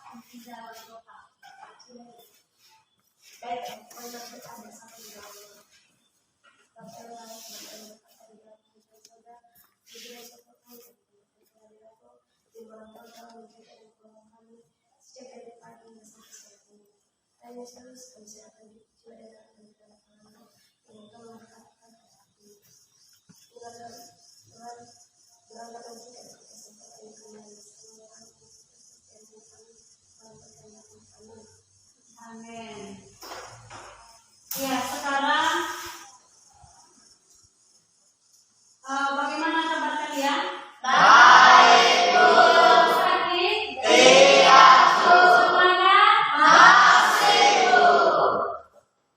di dalam kota. Baik, untuk ada satu di dalam Amin. Ya, sekarang bagaimana kabar kalian? Baik, Bu. Sakit? Tidak, Bu. Semangat? Masih, Bu.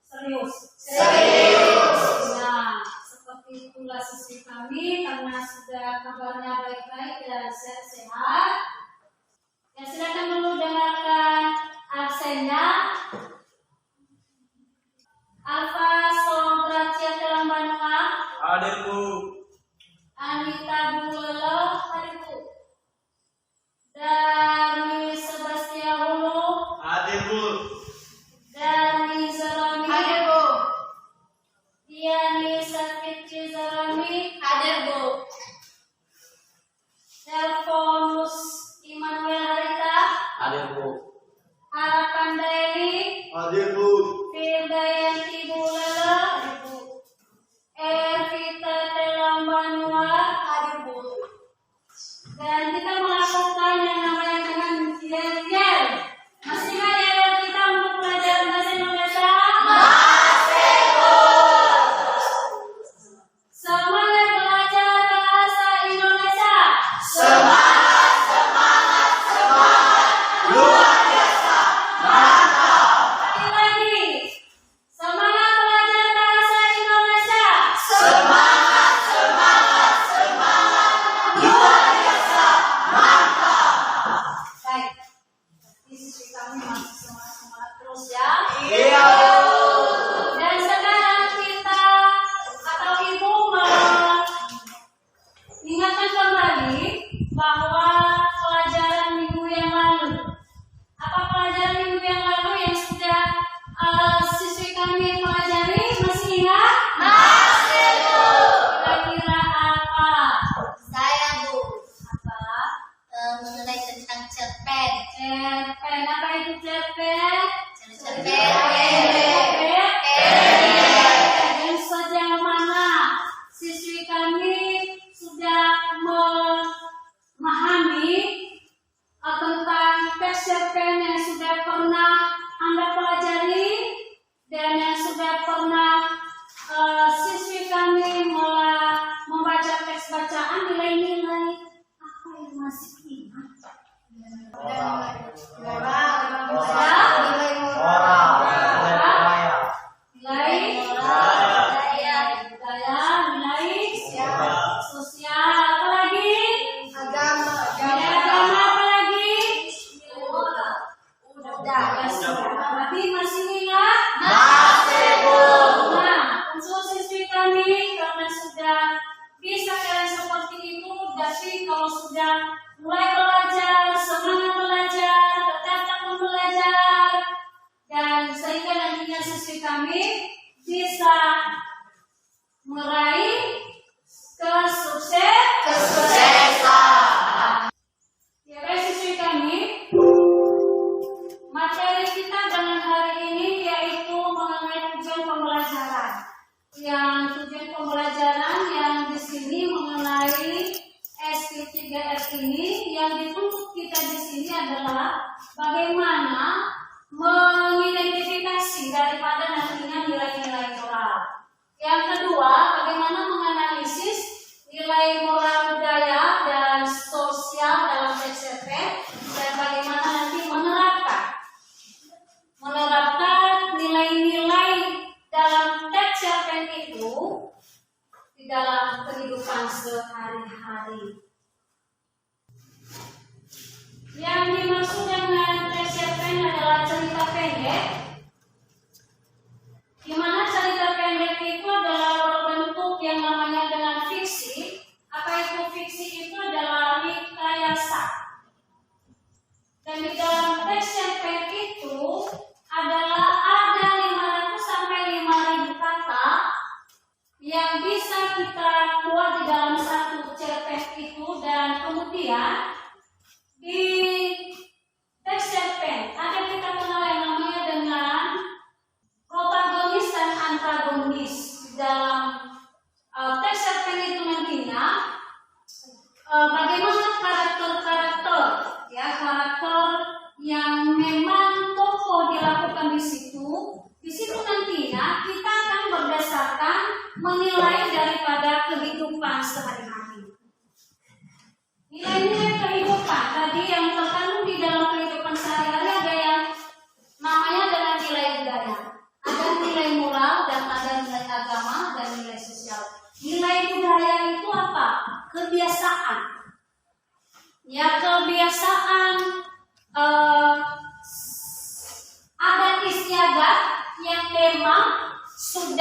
Serius? Serius. Nah, seperti itulah siswi kami karena sudah kabarnya baik-baik dan sehat-sehat. Ya, silakan dulu dengarkan absennya. Alfa Sobracia Telambanua, Hadir, Bu. Anita Bulelo, hadir Bu. Darmi Sebastia Hulu, Hadir, Bu. Darmi Zarami, Hadir, Bu. Diani Sakitci Zarami, Hadir, Bu. Delfonus Immanuel Harita, Hadir, Bu. Harapan Daily, Hadir, Bu. Firdayanti Bulelo, hadir Bu. Ervita Telambanua, Hadir, Bu. dan kita melakukan yang namanya dengan yel-yel. Masih ingat yel kita untuk belajar bahasa Indonesia? Masih, Bu. Semangat belajar bahasa Indonesia. Semangat, semangat, semangat. Luar biasa. Mantap. Sekali lagi. Semangat belajar bahasa Indonesia. Semangat, semangat, semangat. Luar biasa. Mantap. Baik. Siswi kami masih semangat terus ya. Iya, Bu. Dan sekarang kita atau Ibu mengingatkan kembali bahwa pelajaran minggu yang lalu. Apa pelajaran minggu yang lalu yang sudah siswi kami pelajari? Masih ingat? Masih, Bu. Kira-kira apa? Saya, Bu. Apa? Mengenai tentang cerpen. Cerpen. Apa itu cerpen? Cerpen. Dan sejauh mana siswi kami sudah memahami tentang teks cerpen yang sudah pernah Anda pelajari dan yang sudah pernah siswi kami membaca teks bacaan, nilai-nilai apa yang masih ingat? Nilai budaya, nilai sosial, apa lagi? Nilai agama, apa lagi? Ya, sudah. Berarti masih ingat? Masih, Bu. Nah, untuk siswi kami karena sudah bisa kalian seperti itu, jadi kalau sudah mulai belajar, semangat belajar, tetap belajar, dan sehingga nantinya siswi kami bisa meraih Kesuksesan. Ya, baik siswi kami, materi kita dengan hari ini yaitu mengenai tujuan pembelajaran. Yang tujuan pembelajaran yang di sini mengenai SP3R ini yang dituntut kita di sini adalah bagaimana mengidentifikasi daripada nantinya nilai-nilai moral. Yang kedua, bagaimana menganalisis nilai moral budaya dan sosial dalam TCP dan bagaimana nanti menerapkan nilai-nilai dalam teks cerpen itu di dalam kehidupan sehari-hari. Yang dimaksud dengan teks cerpen adalah cerita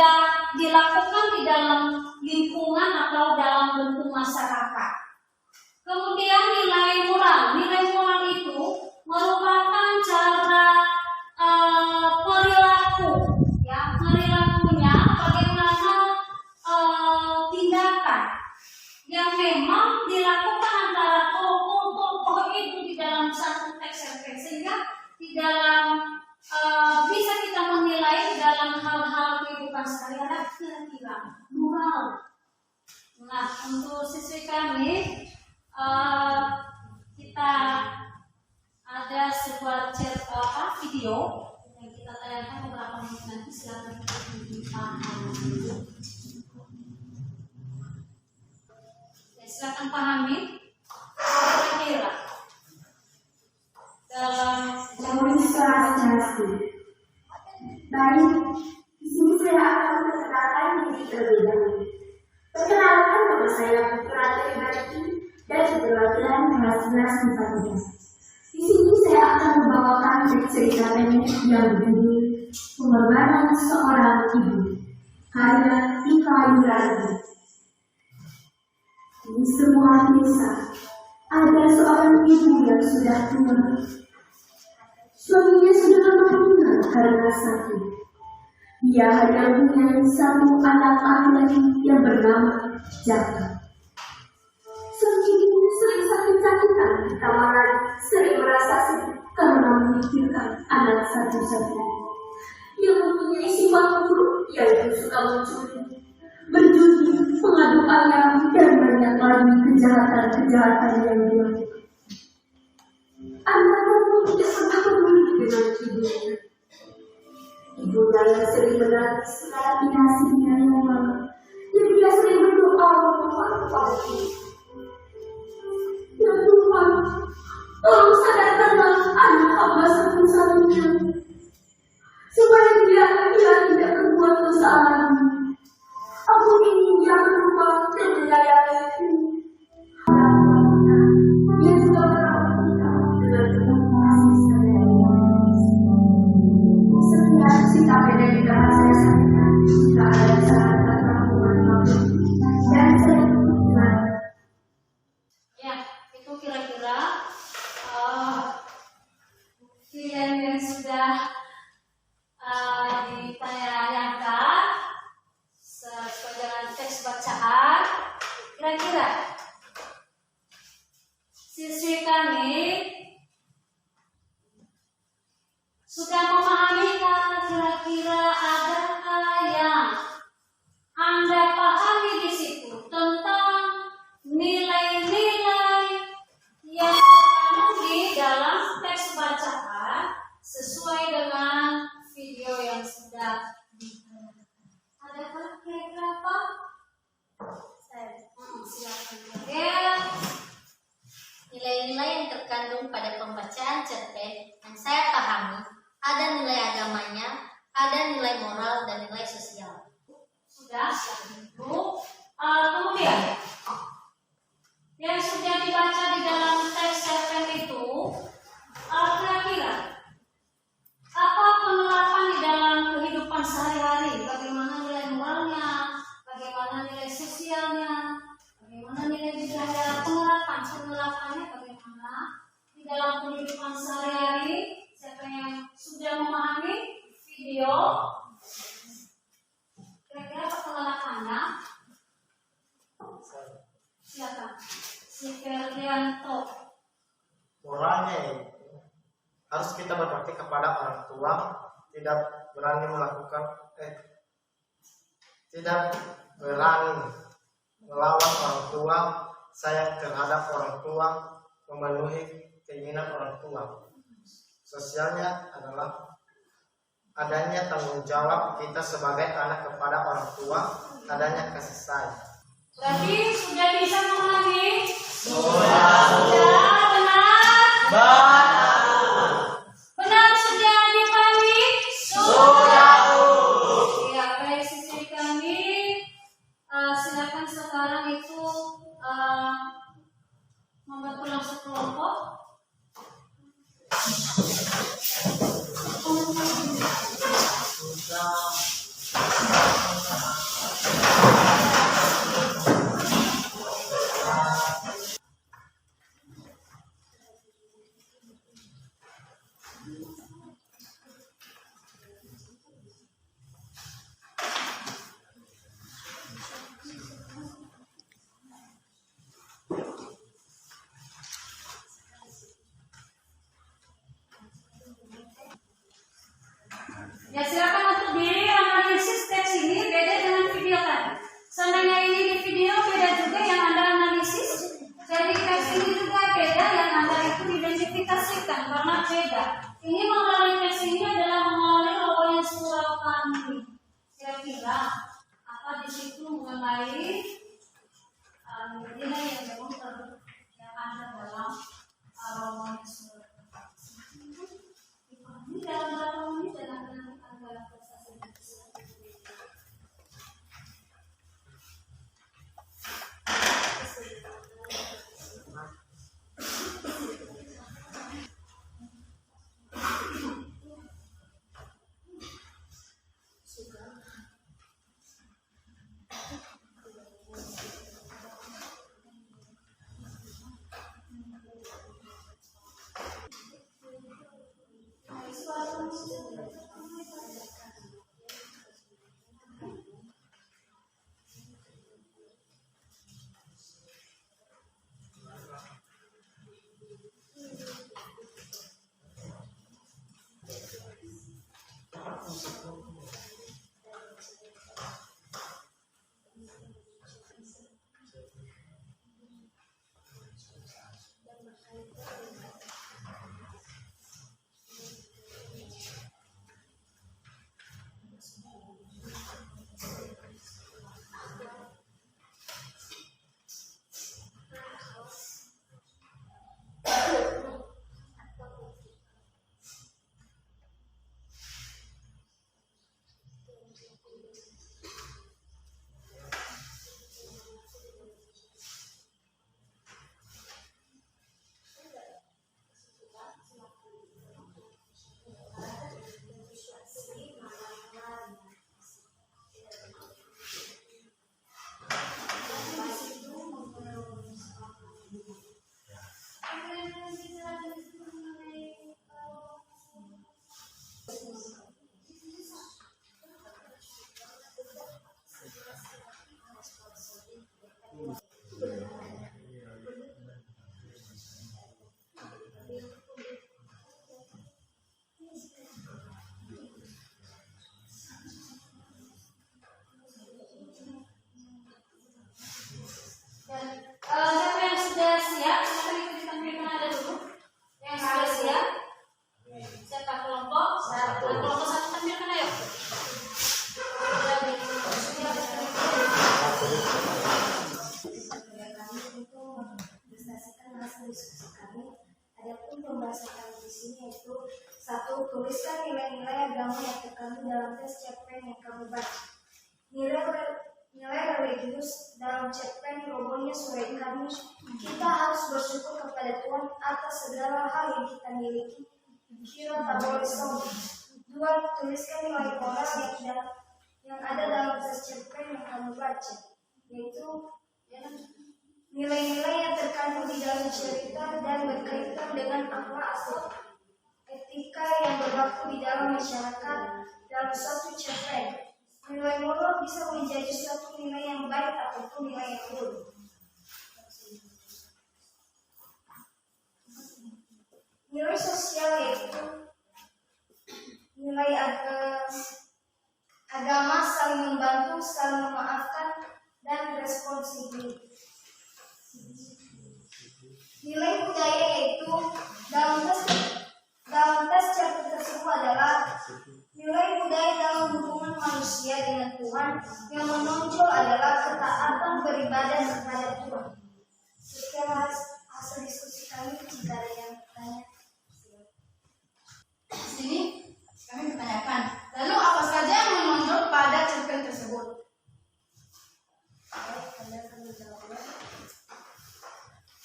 sudah dilakukan di dalam lingkungan atau dalam bentuk masyarakat. Kemudian nilai moral. Nilai moral itu merupakan cara perilaku, ya, perilakunya bagaimana tindakan yang memang dilakukan antara tokoh-tokoh itu di dalam satu teks sehingga di dalam bisa kita menilai dalam hal-hal kehidupan sehari-hari kira-kira moral. Nah, untuk siswi kami kita ada sebuah video yang kita tayangkan beberapa menit nanti, silakan kita pahami. Silakan pahami kira-kira dalam Baik, di sini saya akan memperkenalkan diri terlebih dahulu. Perkenalkan nama saya Putra Tribadi dari perwakilan kelas 11 4. Di sini saya akan membawakan cerita pendek yang berjudul Pengorbanan Seorang Ibu, karya Ika Yurani. Di sebuah desa ada seorang ibu yang sudah tua. Suaminya sudah lama meninggal karena sakit. Dia hanya mempunyai satu anak laki-laki yang bernama Jaka. Sang ibu sering sakit-sakitan, ditambah lagi sering merasa sedih karena memikirkan anak satu-satunya yang mempunyai sifat buruk, yaitu suka mencuri, berjudi, mengadu ayam, dan banyak lagi kejahatan-kejahatan yang dilakukan. Anak pun tidak pernah peduli dengan ibunya. Ibunya yang sering menangis menghadapi hasilnya yang malam, dan dia sering berdoa memohon kepada Tuhan. Ya Tuhan, tolong sadarkanlah anak hamba satu-satunya, supaya dia tidak berbuat dosa lagi. Aku ingin dia berubah dan menyayangiku. Dia juga merawat kita dengan penuh kasih sayang. Sekian cerita pendek yang dapat saya sampaikan. Jika ada saran atau mohon dan saya dengan ya, itu kira-kira film yang sudah ditayangkan sesuai dengan teks bacaan. Kira-kira siswi kami sudah memahami kira-kira adakah yang Anda pahami di situ tentang nilai-nilai yang terkandung di dalam teks bacaan sesuai dengan video yang sudah ditayangkan. Adakah kira-kira apa? Silakan. Ya, nilai-nilai yang terkandung pada pembacaan cerpen yang saya pahami, ada nilai agamanya, ada nilai moral, dan nilai sosial. Sudah, silakan Ibu. Kemudian yang sudah dibaca di dalam teks cerpen itu, kira-kira apa penerapan di dalam kehidupan sehari-hari? Bagaimana nilai moralnya? Bagaimana nilai sosialnya? Bagaimana nilai budaya? Penerapannya bagaimana di dalam kehidupan sehari-hari? Siapa yang sudah memahami video? Kira-kira apa penerapannya? Silakan. Si Ferdianto. Moralnya itu harus kita berbakti kepada orang tua, tidak berani melawan orang tua, sayang terhadap orang tua, memenuhi keinginan orang tua. Sosialnya adalah adanya tanggung jawab kita sebagai anak kepada orang tua, adanya kasih sayang. Berarti sudah bisa memahami? Sudah. Benar? Benar sudah dipahami? Sudah. Ya, baik siswi kami. Silakan sekarang itu membuat ulang sekelompok. Sudah. Ini mengenai teks ini adalah mengenai logonya surau kami. Kira-kira apa di situ mengenai nilai yang memang yang ada dalam logonya surau kami. Ini dalam ini dalam prestasi. Siapa yang sudah siap? Siapa yang ditampilkan ada dulu? Yang sudah siap? Siapa kelompok? Kelompok satu tampilkan ayo. Adapun pembahasan kami di sini yaitu 1. Tuliskan nilai-nilai agama yang terkandung dalam tes cerpen yang kamu baca. Nilai religius dalam cerpen logonya surau kami. Kita harus bersyukur kepada Tuhan atas segala hal yang kita miliki. Kita tak boleh sombong. 2. Tuliskan nilai moral yang ada dalam tes cerpen yang kamu baca, yaitu nilai-nilai yang terkandung di dalam cerita dan berkaitan dengan akhlak etika yang berlaku di dalam masyarakat dalam suatu cerpen. Nilai moral bisa menjadi suatu nilai yang baik ataupun nilai yang buruk. Nilai sosial yaitu nilai agama, saling membantu, saling memaafkan, dan responsibilitas. Nilai budaya yaitu dalam tes cerpen tersebut adalah nilai budaya dalam hubungan manusia dengan Tuhan. Yang menonjol adalah ketaatan beribadah kepada Tuhan. Sekian hasil diskusi kami. Jika ada yang bertanya, Di sini kami bertanyakan, lalu apa saja yang menonjol pada cerpen tersebut?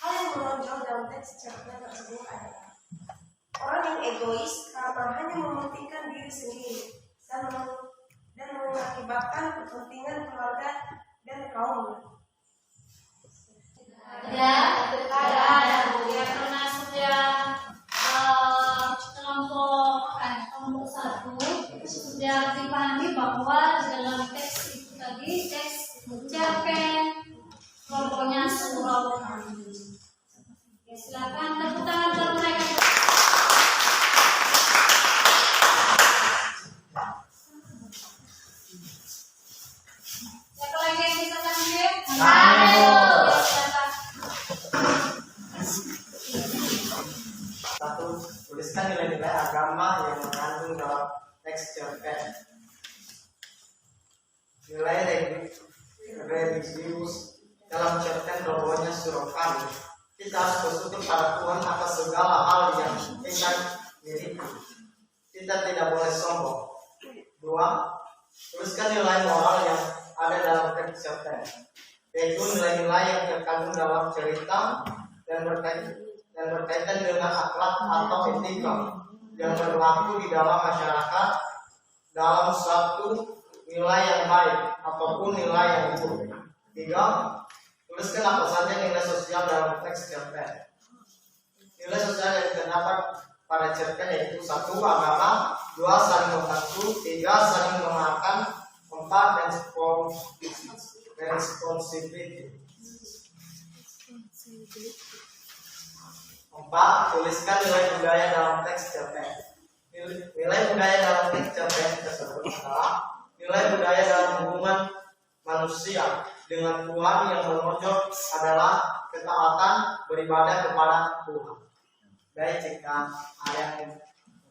hal yang menonjol dalam teks cerpen tersebut adalah orang yang egois karena hanya mementingkan diri sendiri dan mengakibatkan kepentingan keluarga dan kaumnya. Ada Bu. Ya, karena sudah kelompok satu sudah dipahami bahwa di dalam teks itu tadi teks cerpen logonya surau kami. Ya, silakan tepuk tangan buat mereka. Siapa lagi yang bisa tampil? Ayo. Silakan. 1. Tuliskan nilai-nilai agama yang mengandung dalam teks cerpen. Nilai religius dalam cerpen robohnya surau kami. Kita harus bersyukur pada Tuhan atas segala hal yang kita miliki. Kita tidak boleh sombong. 2. Tuliskan nilai moral yang ada dalam teks cerpen, yaitu nilai-nilai yang terkandung dalam cerita dan berkaitan dengan akhlak atau etika yang berlaku di dalam masyarakat dalam suatu nilai yang baik ataupun nilai yang buruk. 3. Tuliskan apa saja nilai sosial dalam teks cerpen. Nilai sosial yang terdapat pada cerpen yaitu 1. Agama, 2. Saling membantu, 3. Saling memaafkan, 4. Responsibility. 4. Tuliskan nilai budaya dalam teks cerpen. Nilai budaya dalam teks cerpen tersebut adalah nilai budaya dalam hubungan manusia dengan Tuhan yang menonjol adalah ketaatan beribadah kepada Tuhan. Baik, jika ada yang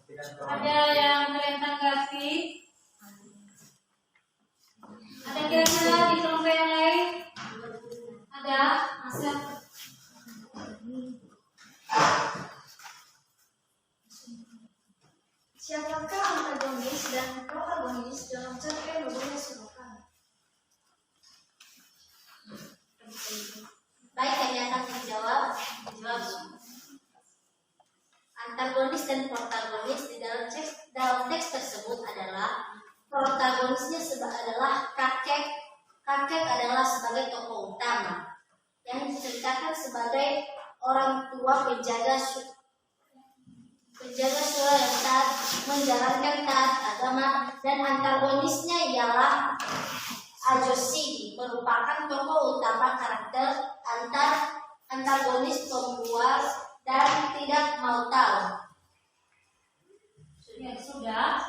tidak Ada yang kalian tanggapi? Ada kira-kira di kelompok yang lain? Ada? Masuk. Siapakah antagonis dan protagonis dalam cerpen robohnya surau kami? Baik, kami akan menjawab. Antagonis dan protagonis di dalam teks tersebut adalah protagonisnya adalah kakek. Kakek adalah sebagai tokoh utama yang diceritakan sebagai orang tua penjaga surau yang taat menjalankan taat agama, dan antagonisnya ialah Ajoshi, merupakan tokoh utama karakter antagonis pembual dan tidak mau tahu. Ya, sudah.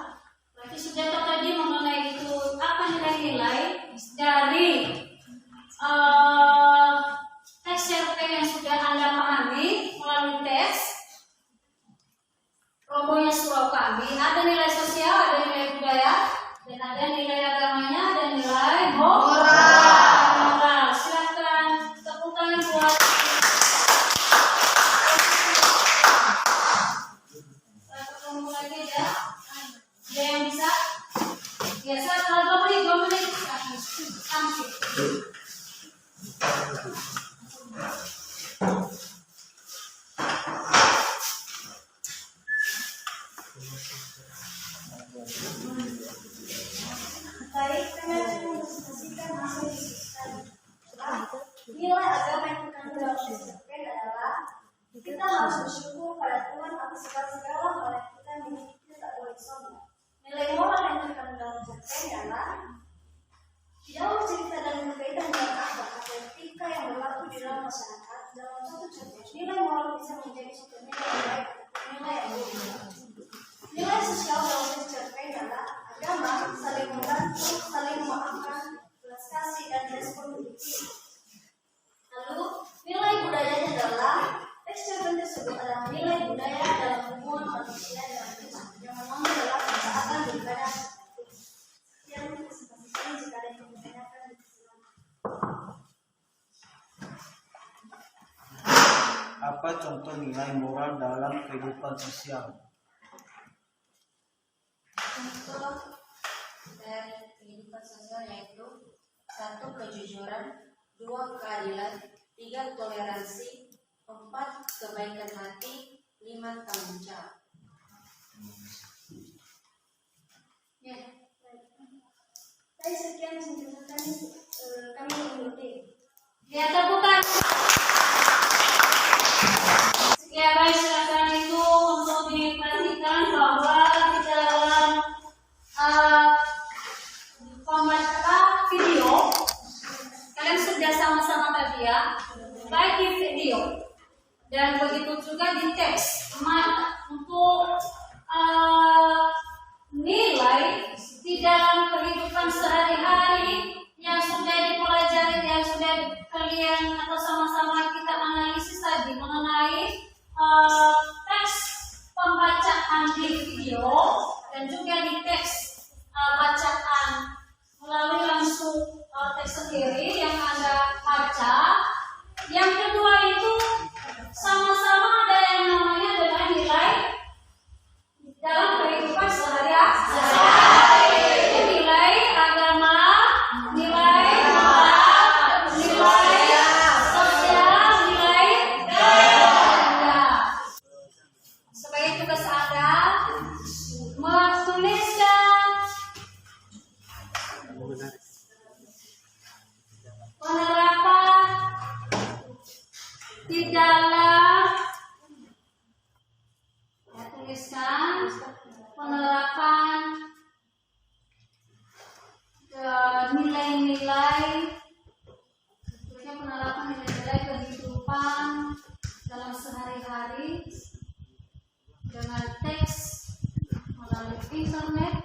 Berarti sudah tahu tadi mengenai itu apa nilai-nilai dari teks cerpen yang sudah Anda pahami melalui teks robohnya surau kami. Ada nilai sosial, ada nilai budaya, dan ada nilai agamanya, dan nilai moral. Silakan tepuk tangan buat ketemu lagi ya. Ada yang bisa? Biasa kalau 2 menit sampai. Baik, kami akan mendiskusikan hasil diskusi. Nilai agama yang terkandung dalam cerpen adalah kita harus bersyukur pada Tuhan atas segala hal yang kita miliki, kita tak boleh sombong. Nilai moral yang terkandung dalam cerpen adalah di dalam cerita dan berkaitan dengan akhlak atau etika yang berlaku di dalam masyarakat dalam suatu cerpen. Nilai moral bisa menjadi suatu nilai yang baik atau nilai yang buruk. Nilai sosial dalam cerpen adalah agama, saling membantu, saling memaafkan, belas kasih, dan responsibilitas. Lalu, nilai budayanya adalah teks cerpen tersebut adalah nilai budaya dalam hubungan manusia dengan Tuhan yang menonjol dalam ketaatan beribadah. Yang dipresentasikan jika ada yang ditanyakan di sini. Apa contoh nilai moral dalam kehidupan sosial? Contoh dari kehidupan sosial yaitu 1. Kejujuran, 2. Keadilan, 3. Toleransi, 4. Kebaikan hati, 5. Tanggung jawab. Ya, baik, sekian penjelasan kami mengikuti. Ya, terbuka. Ya, baik, silakan itu untuk diperhatikan bahwa di dalam video kalian sudah sama-sama tadi ya, baik di video dan begitu juga di teks. Untuk nilai di dalam kehidupan sehari-hari yang sudah dipelajari, yang sudah kalian dan juga di teks bacaan melalui langsung teks sendiri yang Anda baca. Yang kedua itu sama-sama ada yang namanya dengan nilai dalam kehidupan sehari-hari. Nilai agama, nilai moral, nilai sosial, nilai budaya. Sebagai tugas Anda menuliskan penerapan di dalam tuliskan penerapan nilai-nilai penerapan nilai-nilai kehidupan dalam sehari-hari dengan teks melalui internet